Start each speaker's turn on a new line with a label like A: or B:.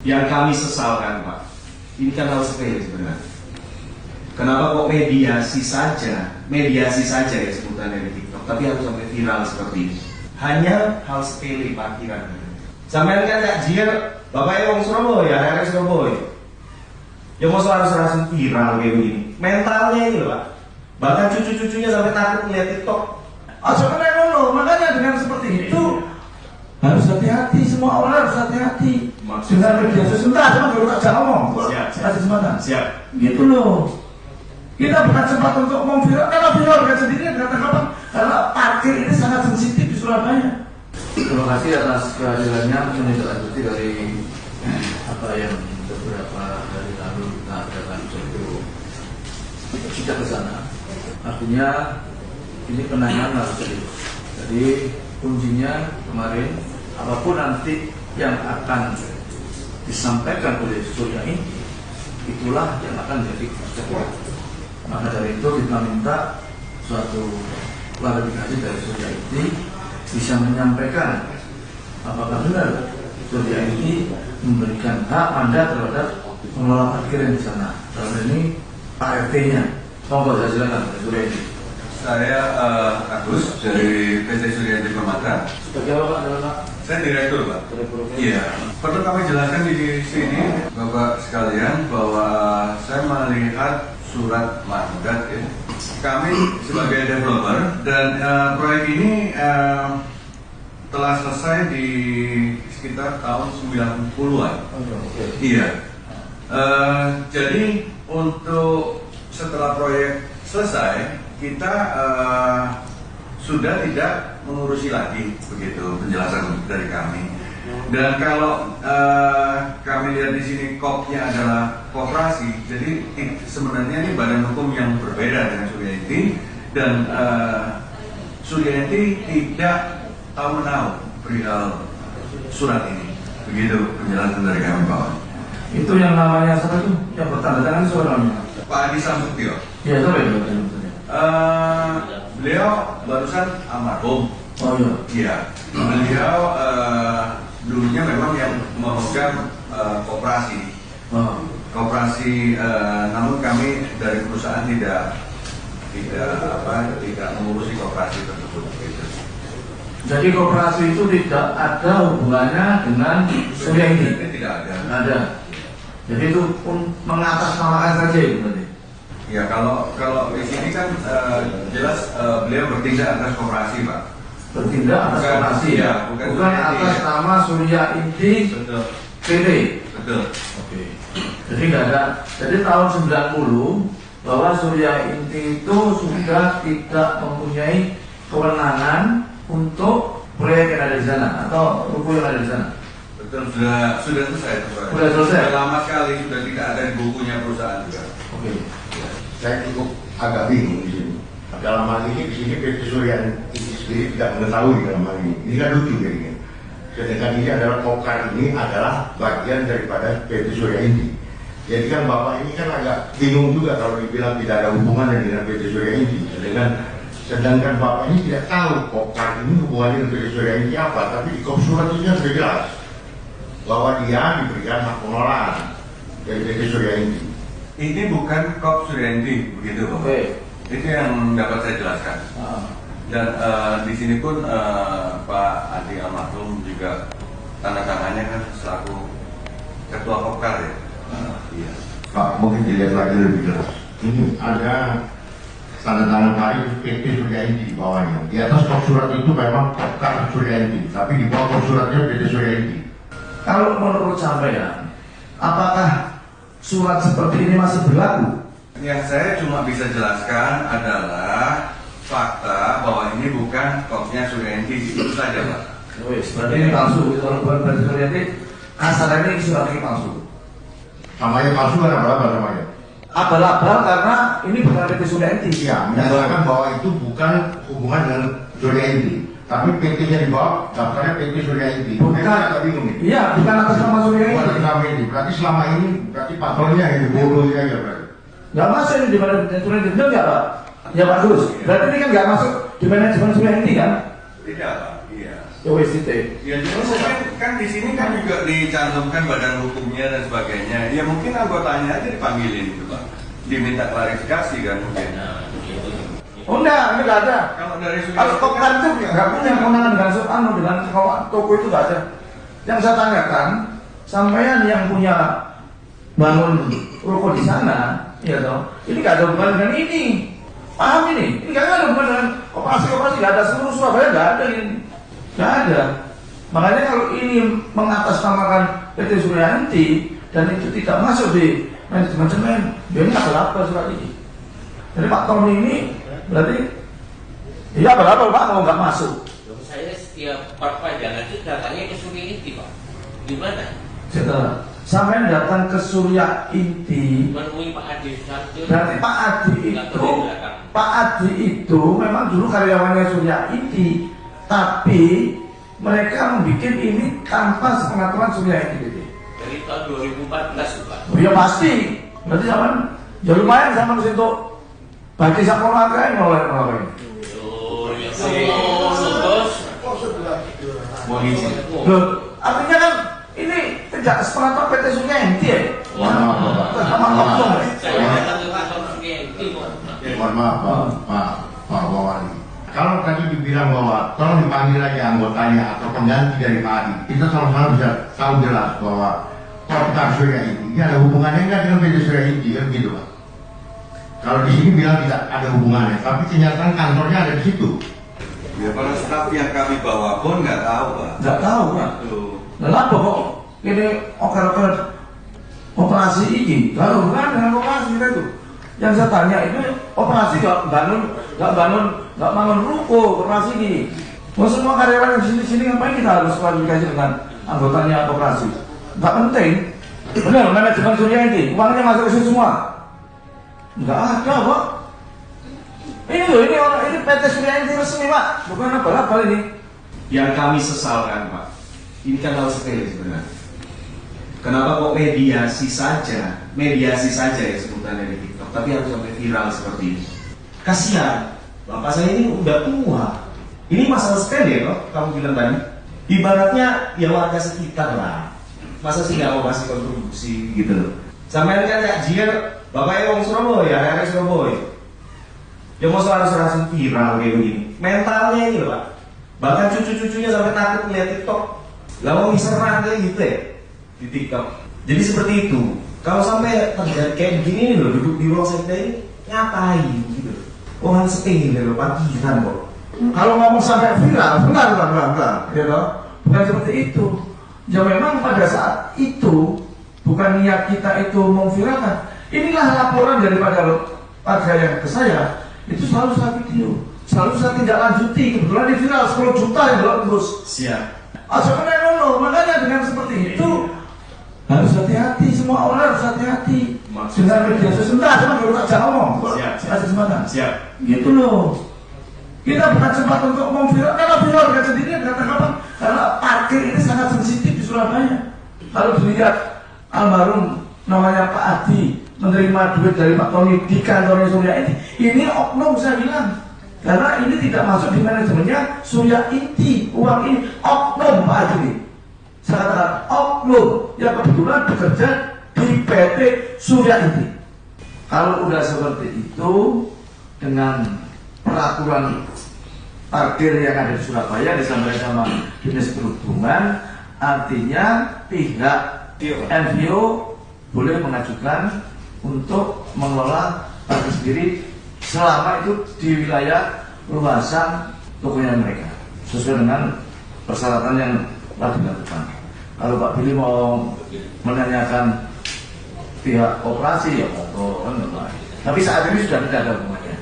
A: Yang kami sesalkan, Pak, ini kan hal sepele sebenarnya. Kenapa kok mediasi saja ya sebutannya di TikTok, tapi harus sampai viral seperti ini? Hanya hal sepele parkiran. Sampai kan Kak Jier, bapaknya orang Surabaya, anak Surabaya. Ya mau harus langsung viral kayak begini. Mentalnya ini loh, Pak. Bahkan cucu-cucunya sampai takut melihat TikTok.
B: Makanya dengan seperti itu harus hati-hati, semua orang harus hati-hati. Dengan media sosial, cuma dulu tak ngomong. Kasih kesempatan.
A: Siap.
B: Gitu loh. Kita bukan sempat untuk memviral, karena viral kan sendiri karena parkir ini sangat sensitif di Surabaya.
C: Terima kasih atas kehadirannya, menindaklanjuti dari apa yang beberapa hari lalu kita adakan untuk kita ke sana. Artinya ini penanganan harus serius. Jadi kuncinya kemarin apapun nanti yang akan disampaikan oleh Surya ini, itulah yang akan jadi kebijakan. Maka dari itu kita minta suatu klarifikasi dari Surya ini bisa menyampaikan apakah benar Surya ini memberikan hak mandat terhadap pengelola parkir di sana. Dalam ini Pak RT-nya. Monggo saya silakan Surya ini.
D: Saya Agus dari PT Surya Edi Permata.
C: Sebagai apa Pak?
D: Saya direktur, Pak. Iya. Perlu kami jelaskan di sini, Bapak sekalian, bahwa saya melihat surat mandat ya. Kami sebagai developer dan proyek ini telah selesai di sekitar tahun 90-an. Iya. Jadi untuk setelah proyek selesai, kita sudah tidak mengurusi lagi begitu penjelasan dari kami. Dan kalau kami lihat di sini kopnya adalah koperasi, jadi sebenarnya ini badan hukum yang berbeda dengan Suryanti, dan Suryanti tidak tahu menahu perihal surat ini. Begitu penjelasan dari kami, Pak.
B: Itu yang namanya siapa itu? Yang bertanda tangan suaranya?
D: Pak Adi Samsutio.
B: Iya, itu ya.
D: Beliau barusan almarhum.
B: Oh iya.
D: Iya. Beliau dulunya memang yang memegang koperasi. Koperasi, namun kami dari perusahaan tidak mengurusi koperasi tersebut. Gitu.
B: Jadi koperasi itu tidak ada hubungannya dengan Surya ini?
D: Tidak ada.
B: Ada. Jadi itu pun mengatasnamakan saja itu berarti.
D: Ya kalau di sini kan jelas beliau bertindak atas koperasi, Pak.
B: Bertindak atas koperasi ya, bukan atas nama Surya Inti.
D: Betul.
B: PT.
D: Betul.
B: Oke. Jadi nggak ada. Jadi tahun 90 bahwa Surya Inti itu sudah tidak mempunyai kewenangan untuk proyek yang ada di sana atau ruko yang ada di sana.
D: Betul, sudah selesai.
B: Sudah selesai.
D: Sudah lama sekali, sudah tidak ada di bukunya perusahaan juga.
B: Oke.
E: Saya cukup agak bingung di sini. Dalam hal ini di sini PT Surya ini sendiri tidak mengetahui dalam hal ini. Ini kan lucu jadinya. Sedangkan ini adalah Kokar ini adalah bagian daripada PT Surya Inti. Jadi kan Bapak ini kan agak bingung juga kalau dibilang tidak ada hubungannya dengan PT Surya Inti. Sedangkan Bapak ini tidak tahu Kokar ini hubungannya dengan PT Surya Inti apa. Tapi di kop surat itu sudah jelas bahwa dia diberikan hak pengelolaan dari PT Surya Inti.
D: Ini bukan kop Suryanti, begitu, Pak.
B: Oke.
D: Itu yang dapat saya jelaskan. Dan di sini pun Pak Adi almarhum juga tanda tangannya kan selaku ketua Kopkar ya. Iya.
E: Pak, mungkin dilihat lagi lebih jelas. Ini ada tanda tangan hari PT Surya Inti di bawahnya. Di atas kop surat itu memang Kopkar Surya Inti, tapi di bawah kop suratnya PT Surya Inti.
B: Kalau menurut sampean, apakah surat seperti ini masih berlaku?
D: Yang saya cuma bisa jelaskan adalah fakta bahwa ini bukan kopnya Suryanti, itu saja, Pak.
B: Berarti ini palsu. Kalau bukan berarti Suryanti, kasarnya ini surat ini palsu.
E: Namanya palsu kan apa namanya?
B: Abal-abal karena ini bukan PT Suryanti.
E: Iya, menyatakan bahwa itu bukan hubungan dengan Surya Inti. Tapi PT-nya di bawah, daftarnya PT Surya Inti.
B: Bukan.
E: Agak bingung nih.
B: Iya, bukan atas nama Surya
E: Bukan
B: Inti.
E: atas nama ini. Berarti selama ini berarti patronnya ini bodohnya aja berarti.
B: Nggak masuk ini di manajemen Surya Inti, benar nggak Pak? Ya Pak Gus. Berarti ini kan nggak masuk di manajemen Surya Inti kan?
D: Tidak, Pak. Iya.
B: ya wis titik.
D: Ya jadi mungkin kan di sini kan juga dicantumkan badan hukumnya dan sebagainya. Ya mungkin anggotanya aja dipanggilin gitu Pak, diminta klarifikasi kan mungkin.
B: Oh enggak, ini nggak ada.
D: Kalau dari sudut
B: Kalau Kopdar itu nggak punya kewenangan dengan toko itu nggak ada. Yang saya tanyakan, sampean yang punya bangun ruko di sana, ya toh, ini nggak ada hubungan dengan ini. Paham ini? Ini nggak ada hubungan dengan operasi nggak ada, seluruh Surabaya nggak ada ini, nggak ada. Makanya kalau ini mengatasnamakan PT Suryanti dan itu tidak masuk di manajemen semen, dia ini apa surat ini? Jadi Pak Tony ini berarti iya berapa Pak mau nggak masuk?
F: Saya setiap perpanjangan itu datangnya ke Surya Inti Pak. Gimana?
B: Setelah sampai datang ke Surya Inti,
F: Menemui Pak Adi Susanto.
B: berarti Pak Adi itu memang dulu karyawannya Surya Inti, tapi mereka membuat ini tanpa sepengetahuan Surya Inti.
F: Dari tahun 2014 Pak.
B: Oh ya pasti, berarti zaman ya lumayan sama di situ. Bagi sekolah kan mulai.
F: Oh, ya terus.
A: Mau izin.
B: Loh, artinya kan ini tidak sepengetahuan PT Surya Inti ya?
F: Saya datang ke kantor Surya Inti Pak.
E: Mohon maaf Pak Wali. Kalau tadi dibilang bahwa tolong dipanggil lagi anggotanya atau pengganti dari Pak Adi, kita sama-sama bisa tahu jelas bahwa Kopdar Surya Inti ini ada hubungannya nggak dengan PT Surya Inti kan gitu Pak. Kalau di sini bilang tidak ada hubungannya, tapi kenyataan kantornya ada di situ.
D: Ya para staf yang kami bawa pun nggak tahu Pak.
B: Nggak tahu Pak. Kenapa kok ini operasi ini? Kalau bukan dengan operasi kita itu. Yang saya tanya itu operasi nggak bangun ruko operasi ini. Mau semua karyawan yang sini ngapain kita harus klarifikasi dengan anggotanya operasi? Nggak penting. Benar, manajemen Surya Inti uangnya masuk ke situ semua. Nggak ada Pak. Ini loh, ini PT Surya Inti resmi Pak, bukan apa-apa ini.
A: Yang kami sesalkan Pak, ini kan hal sepele sebenarnya. Kenapa kok mediasi saja ya sebutannya di TikTok, tapi harus sampai viral seperti ini? Kasihan, bapak saya ini udah tua. Ini masalah sepele kok, kamu bilang tadi. Ibaratnya ya warga sekitar lah. Masa sih nggak mau kasih kontribusi gitu loh. Sampai kan kayak Jier, bapaknya orang Surabaya, anak Surabaya. Ya mau harus langsung viral kayak begini. Mentalnya ini loh Pak. Bahkan cucu-cucunya sampai takut melihat TikTok. Lah mau diserang kayak gitu ya di TikTok. Jadi seperti itu. Kalau sampai terjadi kayak begini loh, duduk di ruang sekda ini ngapain gitu. Orang sepele loh, parkiran kok.
B: Kalau ngomong sampai viral, benar, ya toh? Bukan seperti itu. Ya memang pada saat itu bukan niat kita itu memviralkan. Inilah laporan daripada warga yang ke saya. Itu selalu saya video, selalu saya tindak lanjuti. Kebetulan di viral 10 juta yang belum terus.
A: Siap.
B: Makanya dengan seperti itu harus hati-hati, semua orang harus hati-hati. Dengan media sosial. Sebentar, cuma tak ngomong.
A: Siap. Siap.
B: Gitu loh. Kita bukan sempat untuk memviral, karena viral dengan sendirinya karena parkir ini sangat sensitif di Surabaya. Kalau dilihat almarhum namanya Pak Adi menerima duit dari Pak Tony di kantornya Surya Inti, ini oknum saya bilang, karena ini tidak masuk di manajemennya Surya Inti. Uang ini oknum Pak Adi. Saya katakan oknum yang kebetulan bekerja di PT Surya Inti. Kalau udah seperti itu dengan peraturan parkir yang ada di Surabaya disampaikan sama Dinas Perhubungan, artinya pihak NGO boleh mengajukan untuk mengelola parkir sendiri selama itu di wilayah luasan tokonya mereka sesuai dengan persyaratan yang telah dilakukan. Kalau Pak Billy mau menanyakan pihak operasi ya monggo, tapi saat ini sudah tidak ada hubungannya.